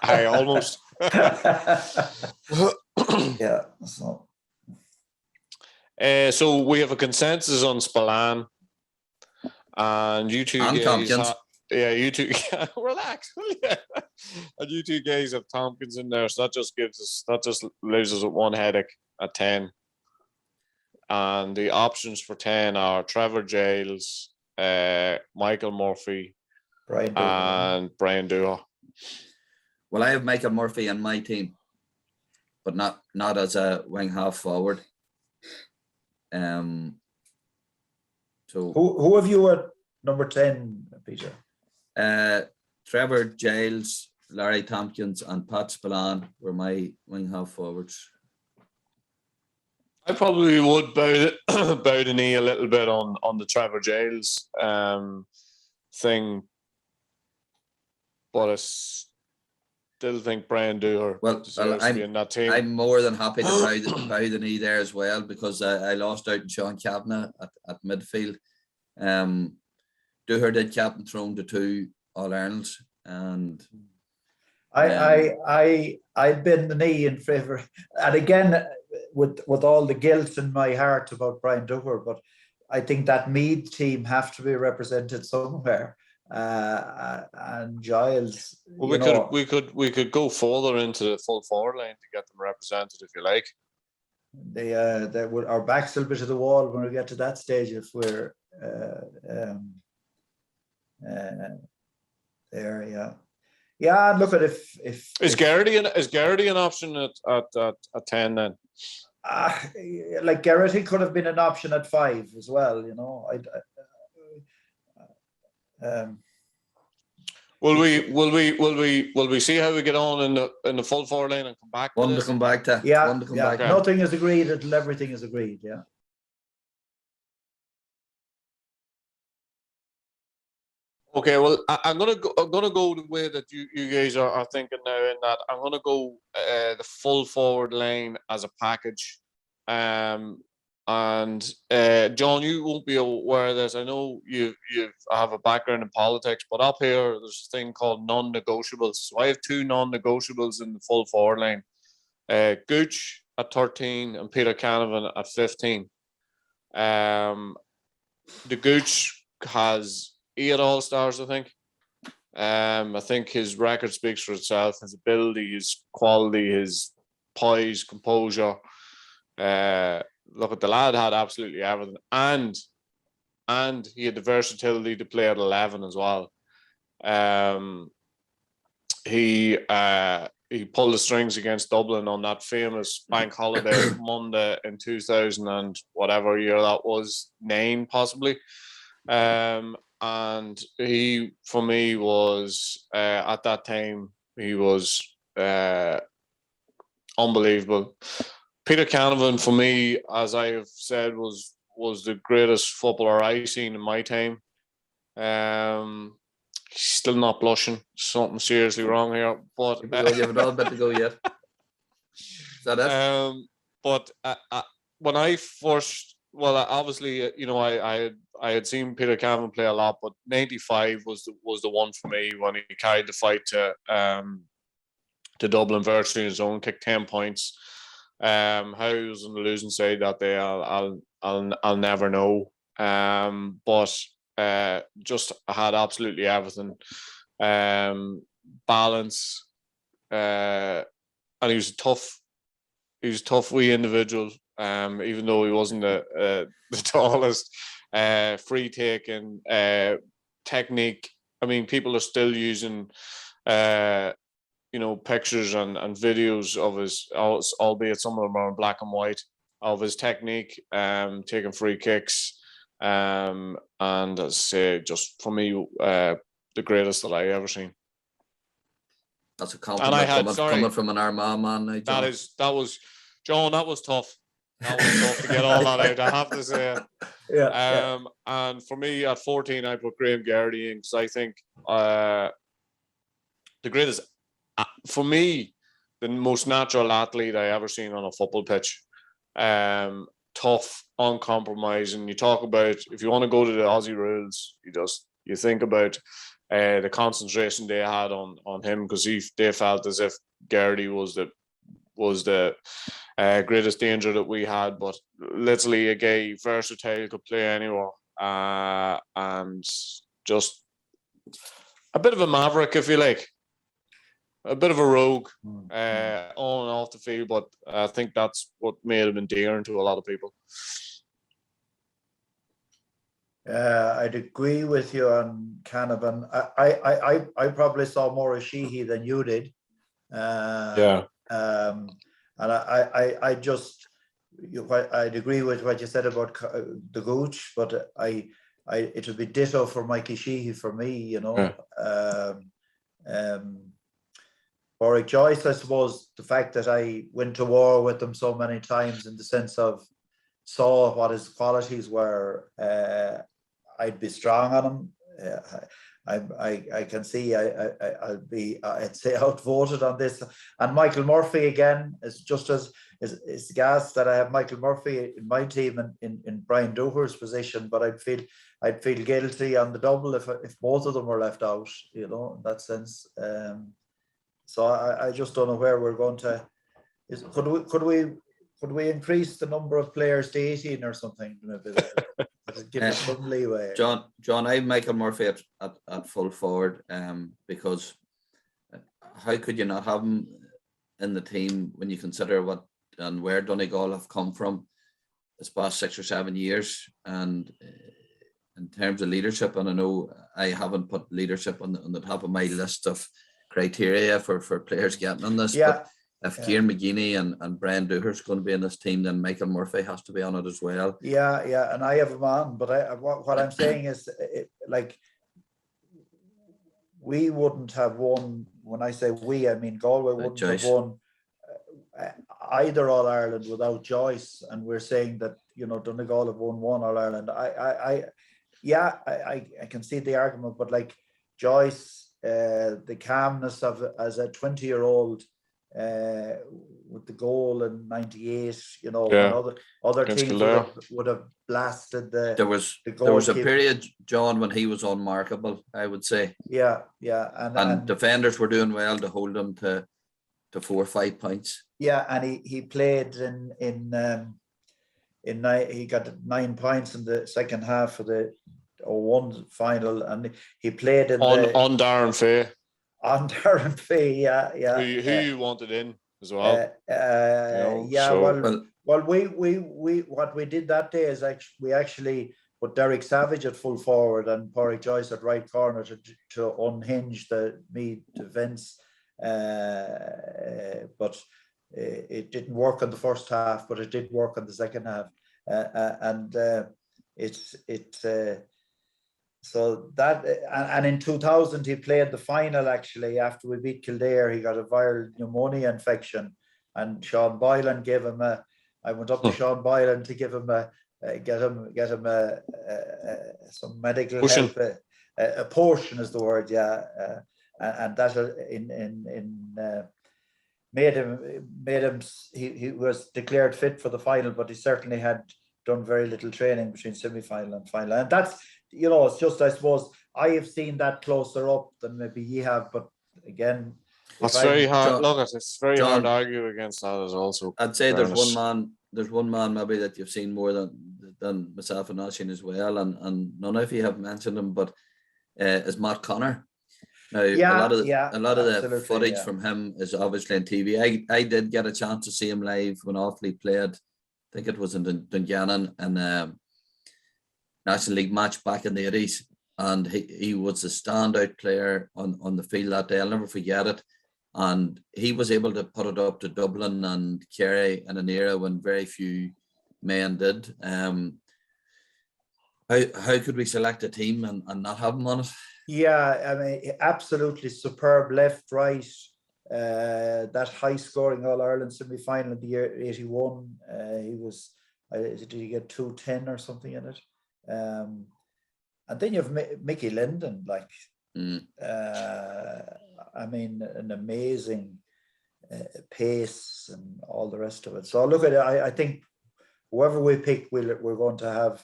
I almost. Yeah. So we have a consensus on Spillane, and you two and guys. Tompkins. You two. Relax. And you two guys have Tompkins in there, so that just leaves us with one headache at 10. And the options for 10 are Trevor Giles, Michael Murphy, and Brian Dooher. Well, I have Michael Murphy in my team, but not as a wing half forward. So who have you at number 10, Peter? Trevor Giles, Larry Tompkins, and Pat Spillane were my wing half forwards. I probably would bow the knee a little bit on the Trevor Giles thing, but still think Brian Dooher deserves to be in that team. I'm more than happy to bow the knee there as well, because I lost out in Sean Kavanagh at midfield. Dooher did captain Throne to 2 All-Irelands, and I'd bend the knee in favour, and again with all the guilt in my heart about Brian Dooher, but I think that Meath team have to be represented somewhere. And Giles, we could go further into the full forward line to get them represented if you like. Our backs will be to the wall when we get to that stage if we're there. Yeah, look at if Garrity an option at 10 then? Like Garrity could have been an option at 5 as well. Will we see how we get on in the full forward line and come back? One to come back to. Nothing is agreed until everything is agreed. Yeah. Okay, well, I'm gonna go the way that you guys are thinking now. In that, I'm gonna go the full forward line as a package. And John, you won't be aware of this. I know you have a background in politics, but up here there's a thing called non-negotiables. So I have 2 non-negotiables in the full forward line: Gooch at 13 and Peter Canavan at 15. The Gooch has 8 All-Stars, I think. I think his record speaks for itself. His ability, his quality, his poise, composure. Look, at the lad had absolutely everything, and he had the versatility to play at 11 as well. He pulled the strings against Dublin on that famous bank holiday Monday in 2000 and whatever year that was, 9 possibly. And he, for me, was at that time he was unbelievable. Peter Canavan, for me, as I have said, was the greatest footballer I've seen in my time. He's still not blushing. Something seriously wrong here. But you have another bit to go yet. Is that it? But when I first, obviously, I had seen Peter Canavan play a lot, but 95 was the one for me when he carried the fight to Dublin virtually in his own, kicked 10 points. How he was on the losing side that day, I'll never know. But just had absolutely everything. Balance, and he was a tough wee individual. Even though he wasn't the tallest. Free taking, technique. I mean, people are still using pictures and videos of his, albeit some of them are in black and white, of his technique, taking free kicks, and as I say, just for me, the greatest that I ever seen. That's a compliment coming from an Armagh man now, John. That was John. That was tough. That was tough to get all that out, I have to say. Yeah. And for me, at 14, I put Graham Garrity in because I think the greatest, for me, the most natural athlete I ever seen on a football pitch. Tough, uncompromising. You talk about, if you want to go to the Aussie rules, you think about the concentration they had on him, because they felt as if Garrity was the greatest danger that we had, but literally a guy, versatile, could play anywhere, and just a bit of a maverick, if you like, a bit of a rogue, on and off the field. But I think that's what made him endearing to a lot of people. I'd agree with you on Canavan. I probably saw more of Sheehy than you did. And I'd agree with what you said about the Gooch, but it would be ditto for Mikey Sheehy for me, Warwick Joyce, I suppose, the fact that I went to war with him so many times, in the sense of saw what his qualities were, I'd be strong on him. I can see I'll be I'd say outvoted on this. And Michael Murphy again is just as is gas that I have Michael Murphy in my team in Brian Dooher's position, but I'd feel guilty on the double if both of them were left out, you know, in that sense. So I just don't know where we're going to. Could we increase the number of players to 18 or something? Maybe give us some leeway. John, I have Michael Murphy at full forward, because how could you not have him in the team when you consider what and where Donegal have come from this past 6 or 7 years, and in terms of leadership, and I know I haven't put leadership on the top of my list of criteria for players getting on this, but if Kieran McGeeney and Brian Dooher's going to be in this team, then Michael Murphy has to be on it as well. Yeah, and I have him on, but what I'm saying is, like, we wouldn't have won. When I say we, I mean Galway wouldn't have won either All Ireland without Joyce, and we're saying that, you know, Donegal have won one All Ireland. I can see the argument, but like Joyce, the calmness of as a 20-year-old. With the goal in '98, you know, other teams would have blasted the. There was a period, John, when he was unmarkable, I would say. Yeah, and defenders were doing well to hold him to 4 or 5 points. Yeah, and he played he got 9 points in the second half of the 0-1 final, and he played on Darren Fay. On Darren Fay, yeah. Who you wanted in as well? Well, we what we did that day is we actually put Derek Savage at full forward and Pádraig Joyce at right corner to unhinge the Meath defence, but it didn't work in the first half, but it did work in the second half, and so that, and in 2000 he played the final actually after we beat Kildare. He got a viral pneumonia infection, and Sean Boylan gave him I went up to Sean Boylan to give him get him some medical help. A portion is the word, and that made him he was declared fit for the final, but he certainly had done very little training between semi-final and final, and that's, you know, it's just, I suppose I have seen that closer up than maybe you have, but again, it's very hard. It's very hard to argue against that as also. I'd say there's one man maybe that you've seen more than myself and Oisin as well, and none of you have mentioned him, but is Matt Connor. Now, a lot of the footage from him is obviously on TV. I did get a chance to see him live when Offaly played. I think it was in Dungannon and National League match back in the 80s, and he was a standout player on the field that day. I'll never forget it, and he was able to put it up to Dublin and Kerry in an era when very few men did. How could we select a team and not have him on it? Yeah, I mean, absolutely superb left, right. That high scoring All Ireland semi-final in the year 81, he was, did he get 210 or something in it? And then you have Mickey Linden, like, I mean, an amazing pace and all the rest of it. So look at it, I think whoever we pick, we're going to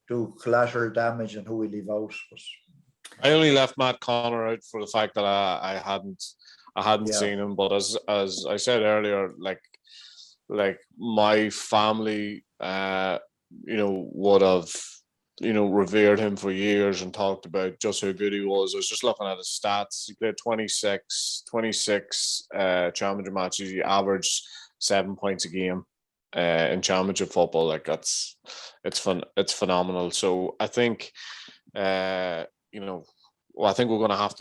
do collateral damage and who we leave out. But I only left Matt Connor out for the fact that I hadn't seen him, but as I said earlier, like my family, would have, revered him for years and talked about just how good he was. I was just looking at his stats. He played 26 championship matches. He averaged 7 points a game in championship football. Like it's phenomenal. So I think, I think we're going to have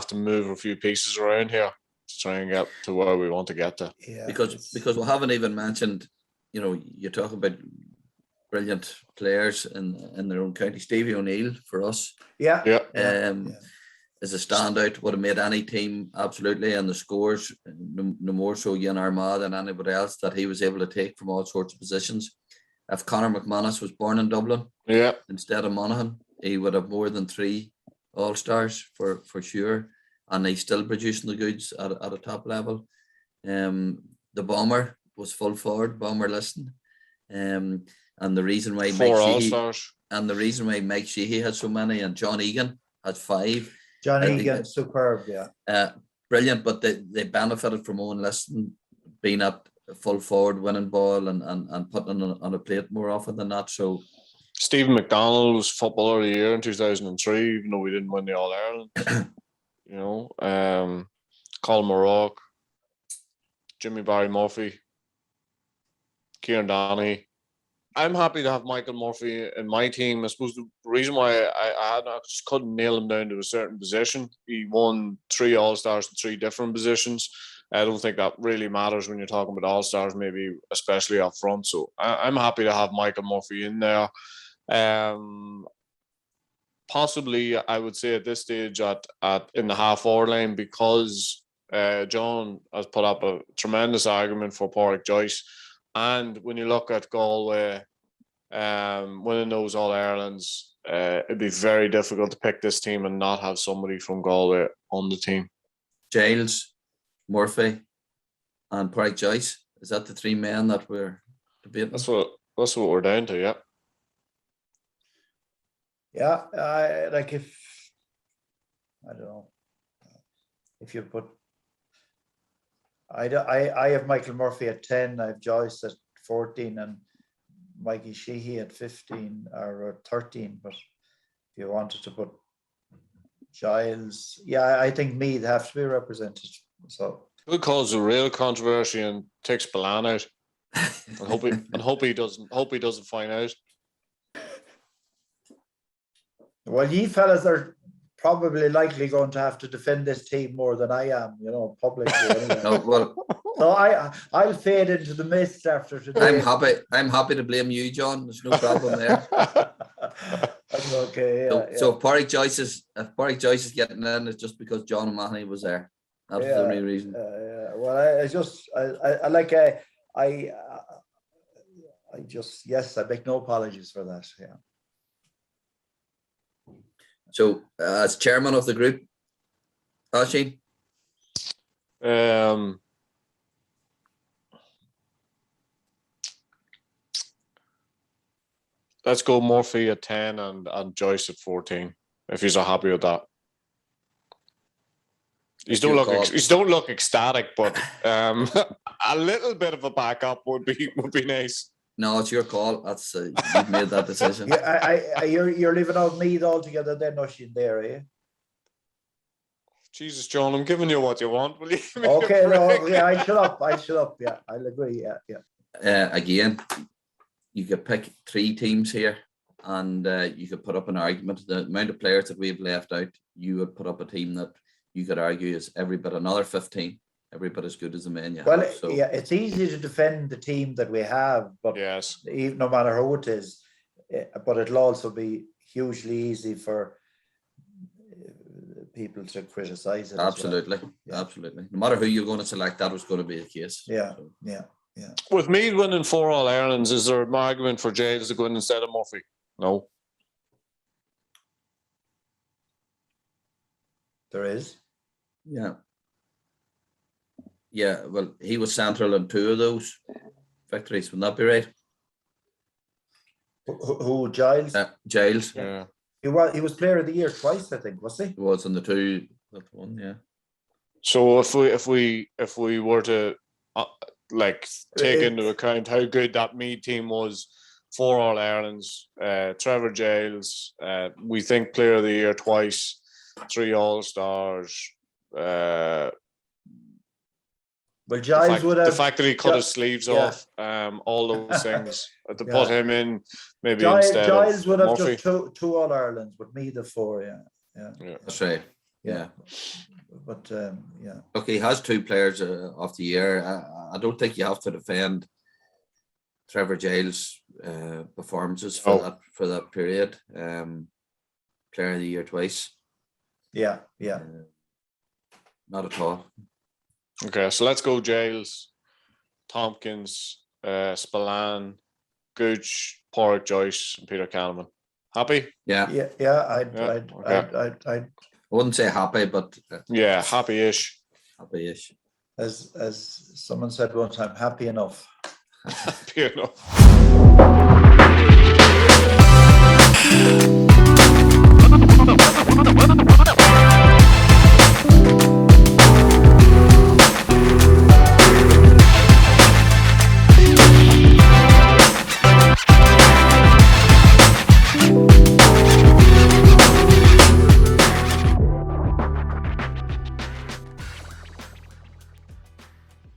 to move a few pieces around here to try and get to where we want to get to. Yeah, because we haven't even mentioned, you talk about brilliant players in their own county. Stevie O'Neill for us. Yeah. Is a standout, would have made any team absolutely, and the scores no more so in Armagh than anybody else that he was able to take from all sorts of positions. If Conor McManus was born in Dublin, instead of Monaghan, he would have more than 3 all-stars for sure, and he's still producing the goods at a top level. The bomber was full forward, bomber listen. And the reason why Mike Sheehy had so many, and John Egan had 5. John Egan, superb, yeah. Brilliant, but they benefited from Owen Liston being at full forward, winning ball and putting on a plate more often than not. So Stephen McDonald was Footballer of the Year in 2003, even though we didn't win the All-Ireland. Colin Morrock, Jimmy Barry Murphy, Kieran Donaghy. I'm happy to have Michael Murphy in my team. I suppose the reason why I just couldn't nail him down to a certain position. He won 3 All-Stars in 3 different positions. I don't think that really matters when you're talking about All-Stars, maybe especially up front. So I'm happy to have Michael Murphy in there. Possibly, I would say at this stage in the half-forward line, because John has put up a tremendous argument for Pádraig Joyce. And when you look at Galway winning those All-Irelands, it'd be very difficult to pick this team and not have somebody from Galway on the team. Giles, Murphy, and Pádraig Joyce. Is that the 3 men that we're debating? That's what we're down to, yeah. Yeah, I don't know if you put. I have Michael Murphy at 10. I have Joyce at 14, and Mikey Sheehy at 15 or 13. But if you wanted to put Giles, yeah, I think Meath have to be represented. So we'll cause a real controversy and take Spillane out. and hope he doesn't find out. Well, you fellas are probably likely going to have to defend this team more than I am, publicly. Anyway. No, well, so I'll fade into the mist after today. I'm happy to blame you, John. There's no problem there. That's okay. Yeah, so if Pádraig Joyce is getting in, it's just because John O'Mahony was there. That's the only reason. Well, I make no apologies for that. Yeah. So, as chairman of the group, Oisín? Let's go Murphy at 10 and Joyce at 14, if he's happy with that. He don't look ecstatic, but a little bit of a backup would be nice. No, it's your call. That's you've made that decision. Yeah, you're leaving out Meath altogether. Then Oisín there, eh? Jesus, John, I'm giving you what you want. Will you? Okay, no, yeah, I shut up. Yeah, I'll agree. Yeah. Again, you could pick 3 teams here, and you could put up an argument. The amount of players that we've left out, you would put up a team that you could argue is every bit another 15. Every bit as good as the men you have. So. Yeah, it's easy to defend the team that we have, but yes, even no matter who it is, but it'll also be hugely easy for people to criticize it. Absolutely, absolutely. No matter who you're going to select, that was going to be the case. Yeah, so. Yeah. With Meath winning 4 All-Irelands, is there an argument for Giles to go in instead of Murphy? No. There is. Yeah. Yeah, well, he was central in 2 of those victories. Would that be right? Who Giles? Giles. Yeah. He was Player of the Year twice, I think. Was he? He was in the 2. That one, yeah. So if we were to take into account how good that Meath team was, 4 All-Irelands, Trevor Giles, we think Player of the Year twice, 3 All-Stars. Well, Giles would have the fact that he cut his sleeves off, all those things to put him in maybe instead Giles of would have Murphy. just 2 All-Irelands, but me the 4. Yeah. That's right. Yeah. But Okay, he has 2 players of the year. I don't think you have to defend Trevor Giles' performances for that period. Player of the Year twice. Yeah. Not at all. Okay, so let's go Giles, Tompkins, Spillane, Gooch, Pádraig Joyce, and Peter Canavan. Happy? Yeah. I'd I wouldn't say happy, but Yeah, happy-ish. happy-ish. as someone said one time, happy enough. Happy enough.